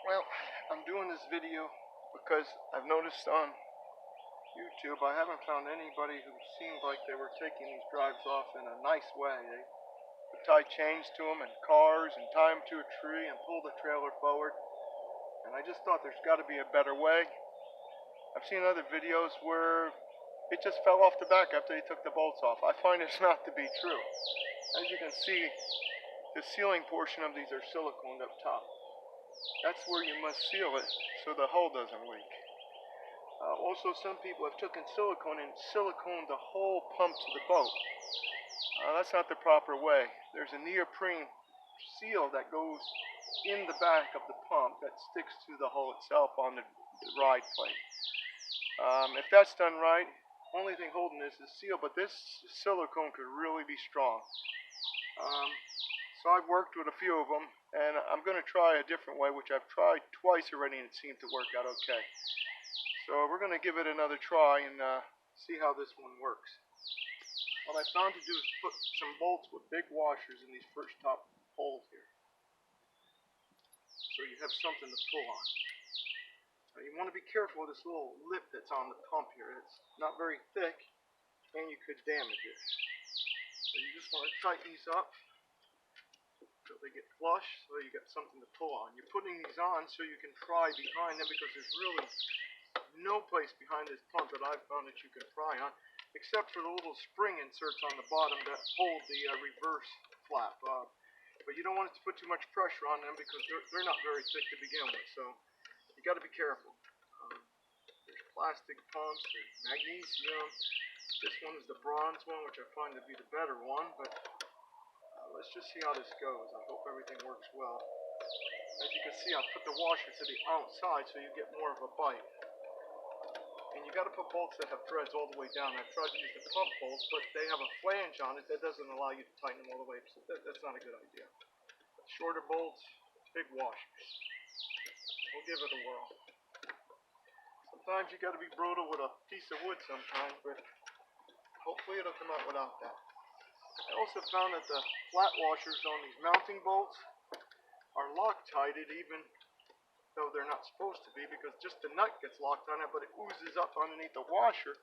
Well, I'm doing this video because I've noticed on YouTube I haven't found anybody who seemed like they were taking these drives off in a nice way. They would tie chains to them and cars and tie them to a tree and pull the trailer forward. And I just thought there's got to be a better way. I've seen other videos where it just fell off the back after they took the bolts off. I find this not to be true. As you can see, the sealing portion of these are siliconed up top. That's where you must seal it so the hull doesn't leak. Also, some people have taken silicone and siliconed the whole pump to the boat. That's not the proper way. There's a neoprene seal that goes in the back of the pump that sticks to the hull itself on the ride plate. If that's done right, only thing holding this is seal, but this silicone could really be strong. So I've worked with a few of them, and I'm going to try a different way, which I've tried twice already and it seemed to work out okay. So we're going to give it another try and see how this one works. What I found to do is put some bolts with big washers in these first top holes here, so you have something to pull on. Now you want to be careful with this little lip that's on the pump here. It's not very thick and you could damage it. So you just want to tighten these up so they get flush, so you got something to pull on. You're putting these on so you can pry behind them, because there's really no place behind this pump that I've found that you can pry on, except for the little spring inserts on the bottom that hold the reverse flap. But you don't want it to put too much pressure on them because they're not very thick to begin with, so you got to be careful. There's plastic pumps, there's magnesium. This one is the bronze one, which I find to be the better one, but let's just see how this goes. I hope everything works well. As you can see, I put the washer to the outside so you get more of a bite. And you got to put bolts that have threads all the way down. I've tried to use the pump bolts, but they have a flange on it that doesn't allow you to tighten them all the way. So that's not a good idea. Shorter bolts, big washers. We'll give it a whirl. Sometimes you got to be brutal with a piece of wood sometimes, but hopefully it'll come out without that. I also found that the flat washers on these mounting bolts are Loctited, even though they're not supposed to be, because just the nut gets locked on it, but it oozes up underneath the washer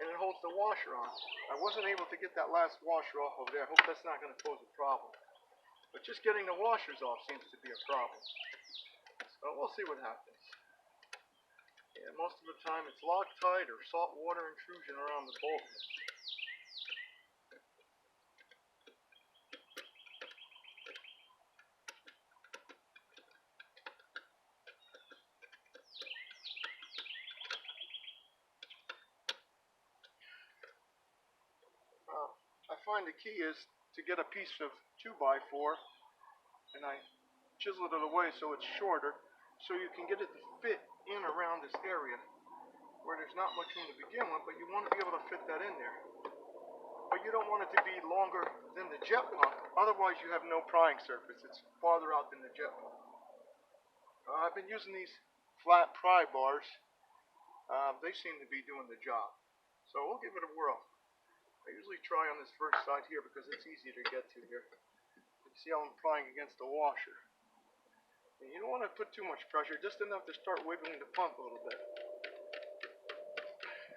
and it holds the washer on. I wasn't able to get that last washer off over there. I hope that's not going to pose a problem. But just getting the washers off seems to be a problem. So we'll see what happens. Yeah, most of the time it's Loctite or salt water intrusion around the bolt. I find the key is to get a piece of 2x4 and I chisel it away so it's shorter, so you can get it to fit in around this area where there's not much room to begin with, but you want to be able to fit that in there. But you don't want it to be longer than the jet pump, otherwise you have no prying surface. It's farther out than the jet pump. I've been using these flat pry bars. They seem to be doing the job. So we'll give it a whirl. I usually try on this first side here because it's easier to get to here. You see how I'm prying against the washer. And you don't want to put too much pressure, just enough to start wiggling the pump a little bit.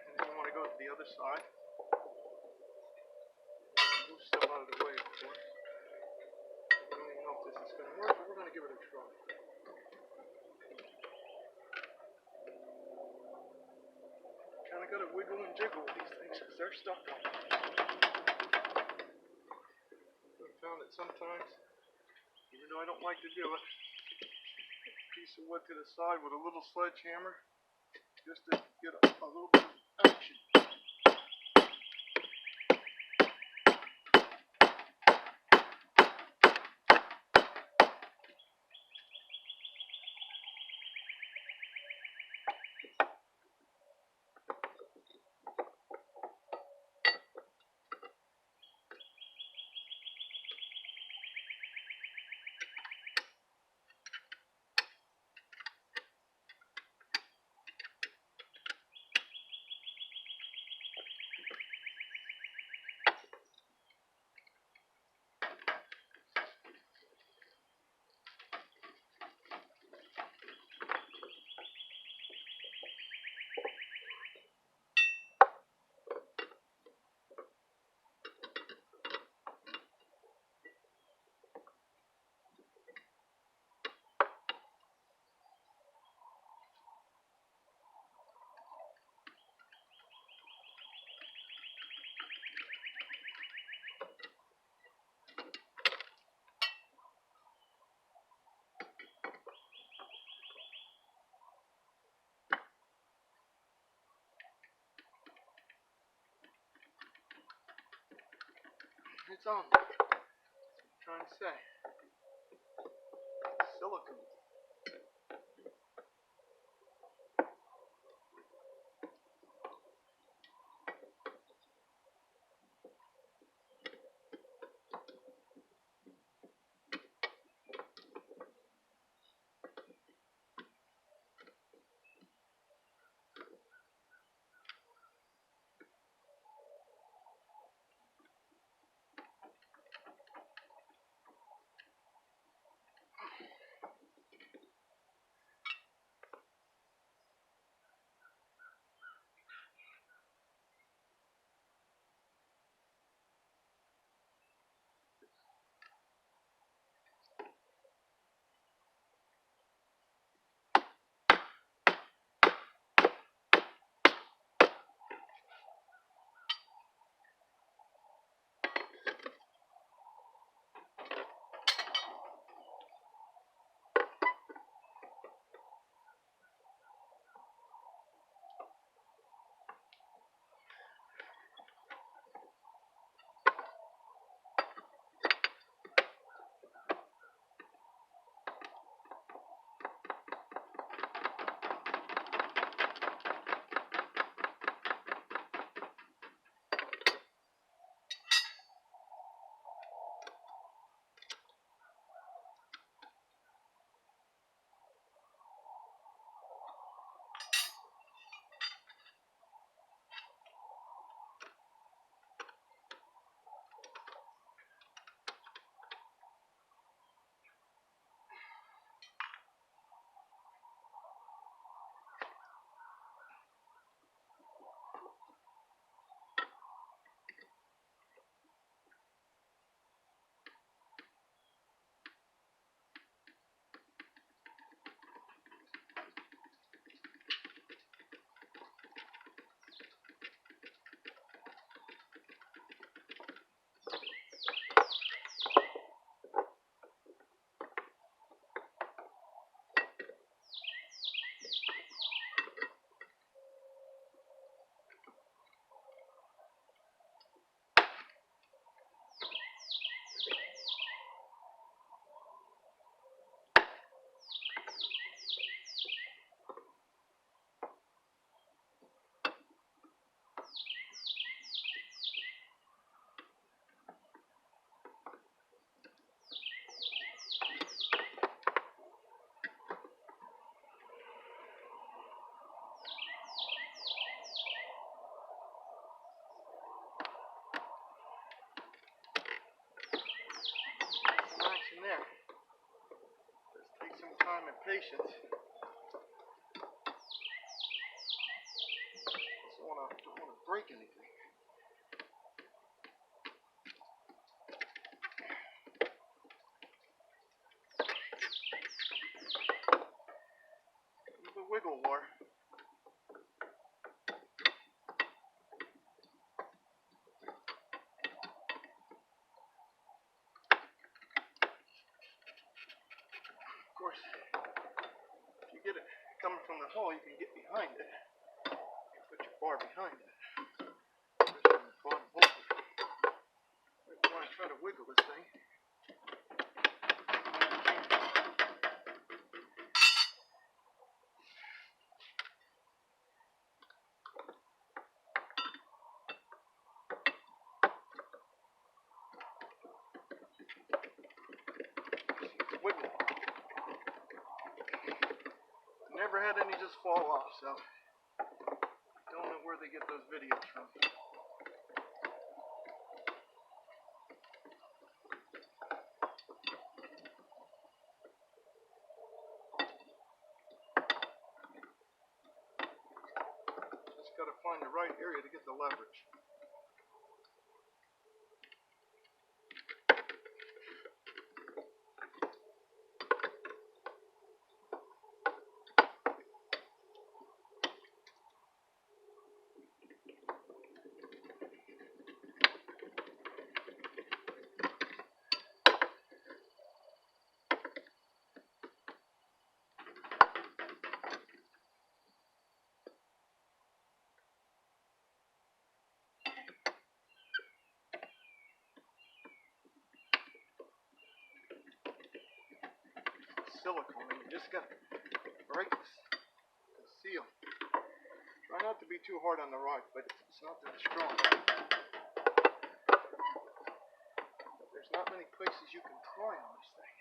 And then you want to go to the other side. Move stuff out of the way, of course. I don't even know if this is going to work, but we're going to give it a try. Kind of got to wiggle and jiggle with these things because they're stuck on. I've found that sometimes, even though I don't like to do it, a piece of wood to the side with a little sledgehammer just to get a little bit of action. it's on there. I'm trying to say. Silicone. Some action there. Just take some time and patience. Don't want to break anything. The wiggle war. Of course, if you get it coming from the hole, you can get behind it. You put your bar behind it. Especially on the bottom hole. If you want to try to wiggle this thing. Wiggle. Never had any just fall off, so don't know where they get those videos from. Just got to find the right area to get the leverage. silicone, and you just gotta break the seal. Try not to be too hard on the rod, but it's not that strong. But there's not many places you can pry on this thing.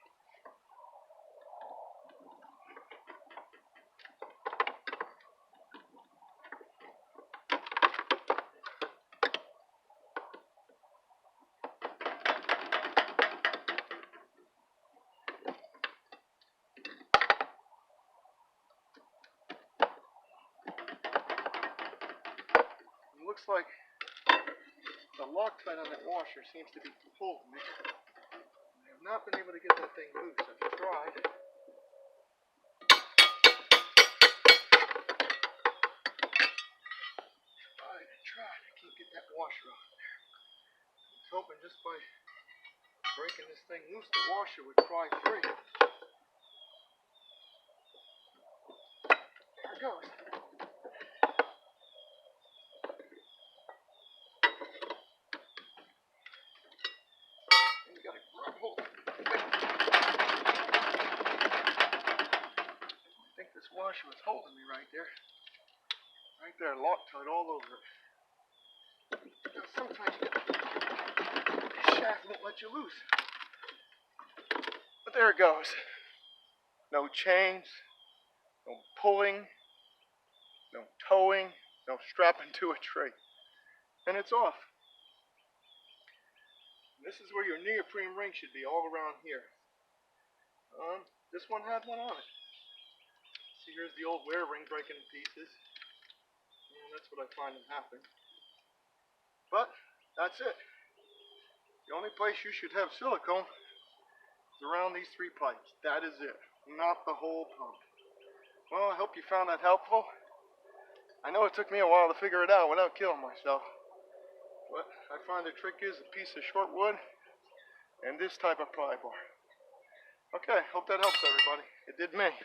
It looks like the Loctite on that washer seems to be pulling me. I have not been able to get that thing loose. I've tried. I can't get that washer off there. I was hoping just by breaking this thing loose, the washer would pry free. There it goes. And you gotta grab hold. I think this washer was holding me right there. Right there, Loctite all over it. Sometimes you get the shaft won't let you loose. But there it goes. No chains, no pulling, no towing, no strapping to a tree. And it's off. This is where your neoprene ring should be, all around here. This one had one on it. See, here's the old wear ring breaking in pieces. And that's what I find to happen. But that's it. The only place you should have silicone is around these 3 pipes. That is it, not the whole pump. Well, I hope you found that helpful. I know it took me a while to figure it out without killing myself. But I find the trick is a piece of short wood and this type of pry bar. Okay, hope that helps everybody. It did me.